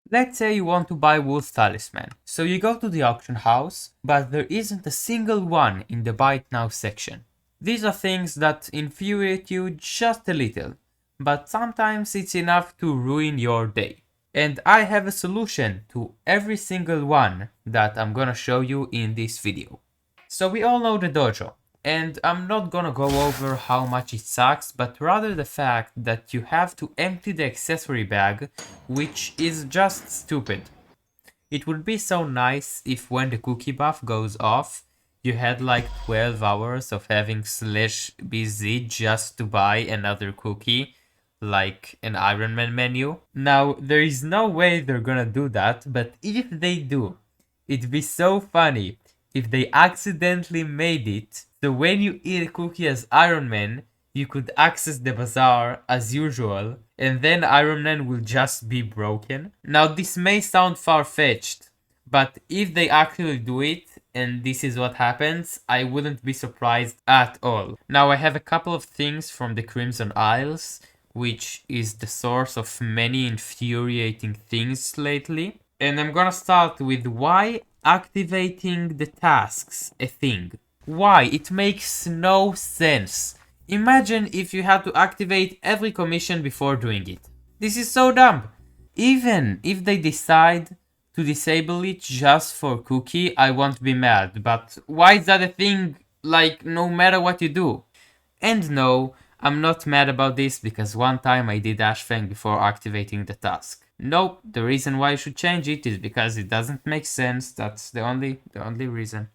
Let's say you want to buy Wolf Talisman, so you go to the auction house, but there isn't a single one in the Buy It Now section. These are things that infuriate you just a little, but sometimes it's enough to ruin your day. And I have a solution to every single one that I'm gonna show you in this video. So we all know the Dojo, and I'm not gonna go over how much it sucks, but rather the fact that you have to empty the accessory bag, which is just stupid. It would be so nice if when the cookie buff goes off, you had like 12 hours of having /BZ just to buy another cookie, like an Iron Man menu. Now, there is no way they're gonna do that, but if they do, it'd be so funny if they accidentally made it so when you eat a cookie as Iron Man, you could access the bazaar as usual, and then Iron Man will just be broken. Now, this may sound far-fetched, but if they actually do it, and this is what happens, I wouldn't be surprised at all. Now, I have a couple of things from the Crimson Isles, which is the source of many infuriating things lately. And I'm gonna start with why activating the tasks a thing. Why? It makes no sense. Imagine if you had to activate every commission before doing it. This is so dumb. Even if they decide to disable it just for cookie, I won't be mad. But why is that a thing, like, no matter what you do? And no, I'm not mad about this because one time I did Ashfang before activating the task. Nope, the reason why I should change it is because it doesn't make sense. That's the only reason.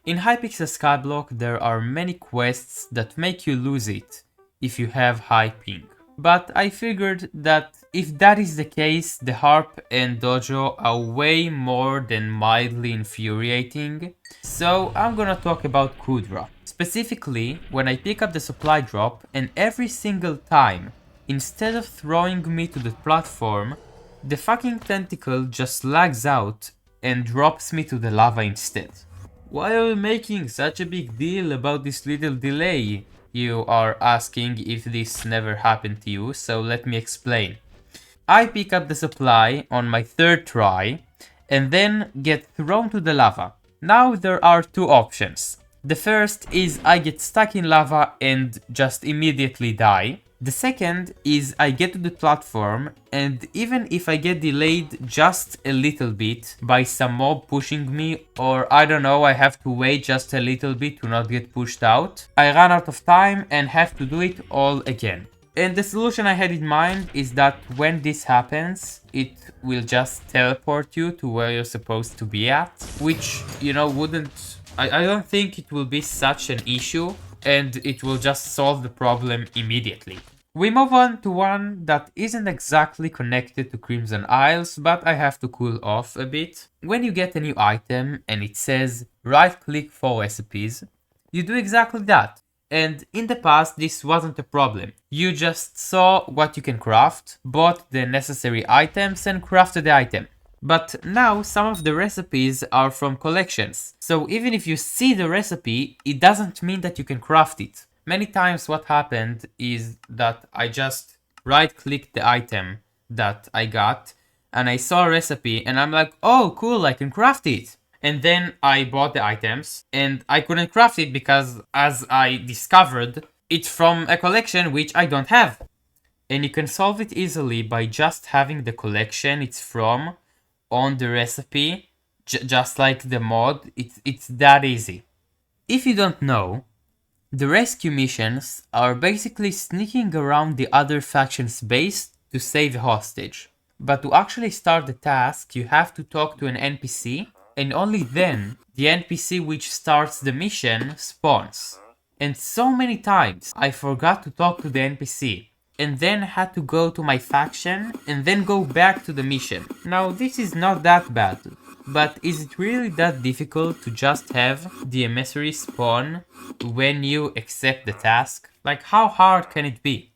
In Hypixel Skyblock, there are many quests that make you lose it if you have high ping. But I figured that if that is the case, the Harp and Dojo are way more than mildly infuriating. So I'm gonna talk about Kudra. Specifically, when I pick up the supply drop and every single time, instead of throwing me to the platform, the fucking tentacle just lags out and drops me to the lava instead. Why are you making such a big deal about this little delay? You are asking if this never happened to you, so let me explain. I pick up the supply on my third try and then get thrown to the lava. Now there are two options. The first is I get stuck in lava and just immediately die. The second is I get to the platform and even if I get delayed just a little bit by some mob pushing me, or I don't know, I have to wait just a little bit to not get pushed out, I run out of time and have to do it all again. And the solution I had in mind is that when this happens, it will just teleport you to where you're supposed to be at, which, you know, I don't think it will be such an issue, and it will just solve the problem immediately. We move on to one that isn't exactly connected to Crimson Isles, but I have to cool off a bit. When you get a new item and it says right click for recipes, you do exactly that. And in the past this wasn't a problem. You just saw what you can craft, bought the necessary items and crafted the item. But now some of the recipes are from collections, so even if you see the recipe, it doesn't mean that you can craft it. Many times what happened is that I just right-clicked the item that I got, and I saw a recipe, and I'm like, oh cool, I can craft it. And then I bought the items, and I couldn't craft it because, as I discovered, it's from a collection which I don't have. And you can solve it easily by just having the collection it's from on the recipe, just like the mod. It's that easy. If you don't know, the rescue missions are basically sneaking around the other faction's base to save a hostage. But to actually start the task, you have to talk to an NPC, and only then the NPC which starts the mission spawns. And so many times I forgot to talk to the NPC, and then had to go to my faction and then go back to the mission. Now this is not that bad, but is it really that difficult to just have the emissary spawn when you accept the task? Like, how hard can it be?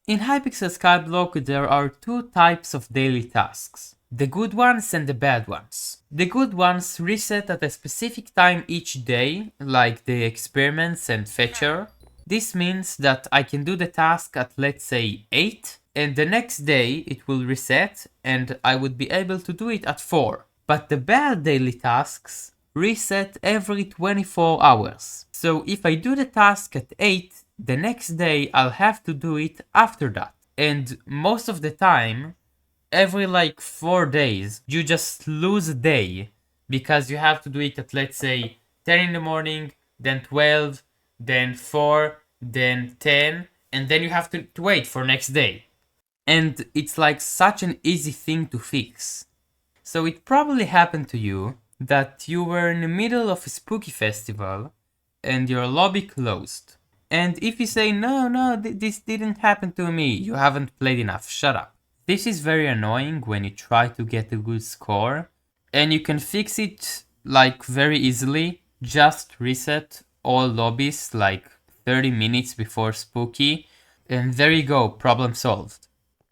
In Hypixel Skyblock there are two types of daily tasks. The good ones and the bad ones. The good ones reset at a specific time each day, like the experiments and fetcher. This means that I can do the task at, let's say, 8, and the next day it will reset and I would be able to do it at 4. But the bad daily tasks reset every 24 hours. So if I do the task at 8, the next day I'll have to do it after that. And most of the time, every like 4 days, you just lose a day because you have to do it at, let's say, 10 in the morning, then 12, then 4, then 10, and then you have to wait for next day. And it's like such an easy thing to fix. So it probably happened to you that you were in the middle of a spooky festival and your lobby closed. And if you say, no, this didn't happen to me, you haven't played enough, shut up. This is very annoying when you try to get a good score, and you can fix it like very easily. Just reset all lobbies like 30 minutes before spooky, and there you go, problem solved.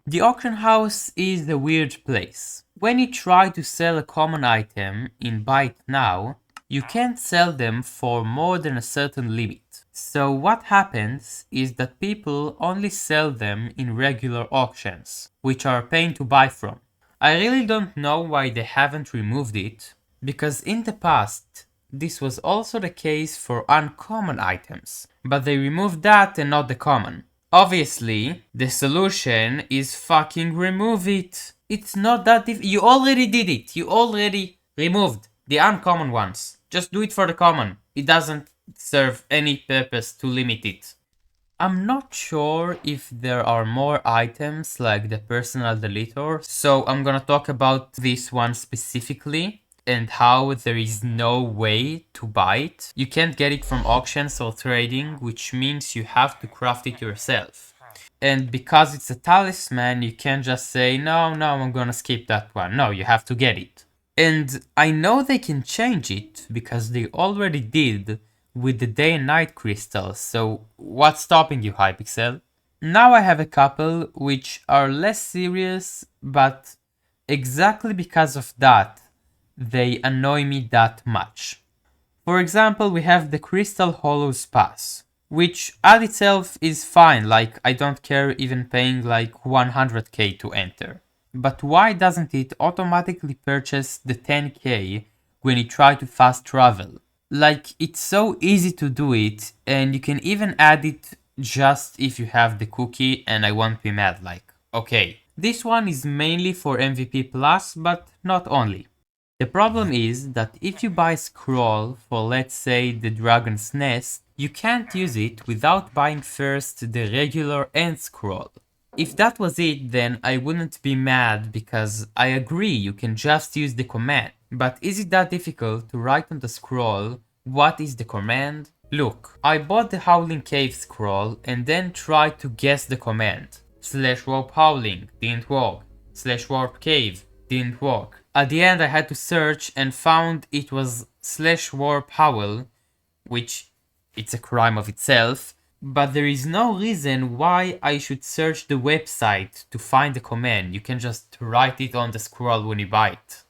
The auction house is a weird place. When you try to sell a common item in Buy It Now, you can't sell them for more than a certain limit. So what happens is that people only sell them in regular auctions, which are a pain to buy from. I really don't know why they haven't removed it, because in the past, this was also the case for uncommon items, but they removed that and not the common. Obviously, the solution is fucking remove it. It's not that you already did it. You already removed the uncommon ones. Just do it for the common. It doesn't serve any purpose to limit it. I'm not sure if there are more items like the personal Deletor, so I'm gonna talk about this one specifically and how there is no way to buy it. You can't get it from auctions or trading, which means you have to craft it yourself. And because it's a talisman, you can't just say, no, I'm gonna skip that one. No, you have to get it. And I know they can change it because they already did with the day and night crystals, so what's stopping you, Hypixel? Now I have a couple which are less serious, but exactly because of that, they annoy me that much. For example, we have the Crystal Hollows Pass, which at itself is fine, like I don't care even paying like 100k to enter. But why doesn't it automatically purchase the 10k when you try to fast travel? Like, it's so easy to do it, and you can even add it just if you have the cookie, and I won't be mad, like, okay. This one is mainly for MVP Plus, but not only. The problem is that if you buy Scroll for, let's say, the Dragon's Nest, you can't use it without buying first the regular End Scroll. If that was it, then I wouldn't be mad because I agree you can just use the command. But is it that difficult to write on the scroll what is the command? Look, I bought the Howling Cave scroll and then tried to guess the command. /warp howling didn't work. /warp cave didn't work. At the end I had to search and found it was /warp howl, which it's a crime of itself. But there is no reason why I should search the website to find the command. You can just write it on the scroll when you buy it.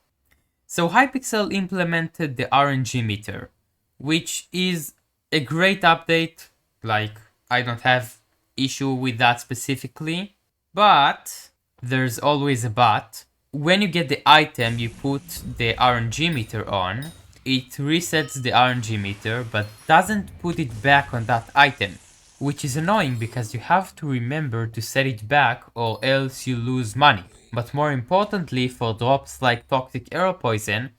So Hypixel implemented the RNG meter, which is a great update. Like, I don't have issue with that specifically. But there's always a but. When you get the item you put the RNG meter on, it resets the RNG meter but doesn't put it back on that item. Which is annoying because you have to remember to set it back or else you lose money. But more importantly, for drops like Toxic Arrow Poison,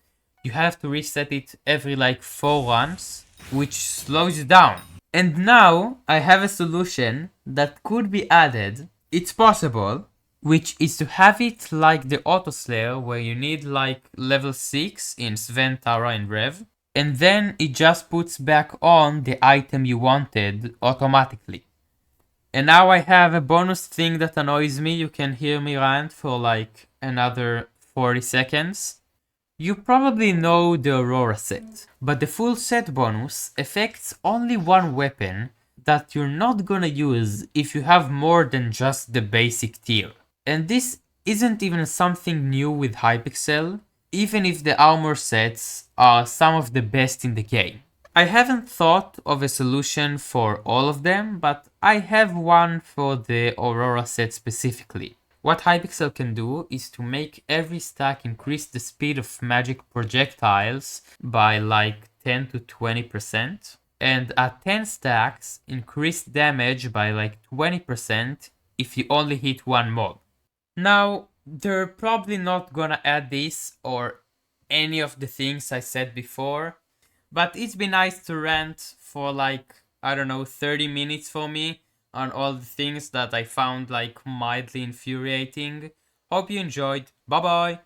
you have to reset it every like 4 runs, which slows you down. And now I have a solution that could be added. It's possible, which is to have it like the Auto Slayer where you need like level 6 in Sven, Tara and Rev. And then it just puts back on the item you wanted automatically. And now I have a bonus thing that annoys me. You can hear me rant for like another 40 seconds. You probably know the Aurora set, but the full set bonus affects only one weapon that you're not gonna use if you have more than just the basic tier. And this isn't even something new with Hypixel, even if the armor sets are some of the best in the game. I haven't thought of a solution for all of them, but I have one for the Aurora set specifically. What Hypixel can do is to make every stack increase the speed of magic projectiles by like 10 to 20%, and at 10 stacks increase damage by like 20% if you only hit one mob. Now, they're probably not gonna add this or any of the things I said before, but it's been nice to rant for like, I don't know, 30 minutes for me on all the things that I found like mildly infuriating. Hope you enjoyed. Bye bye!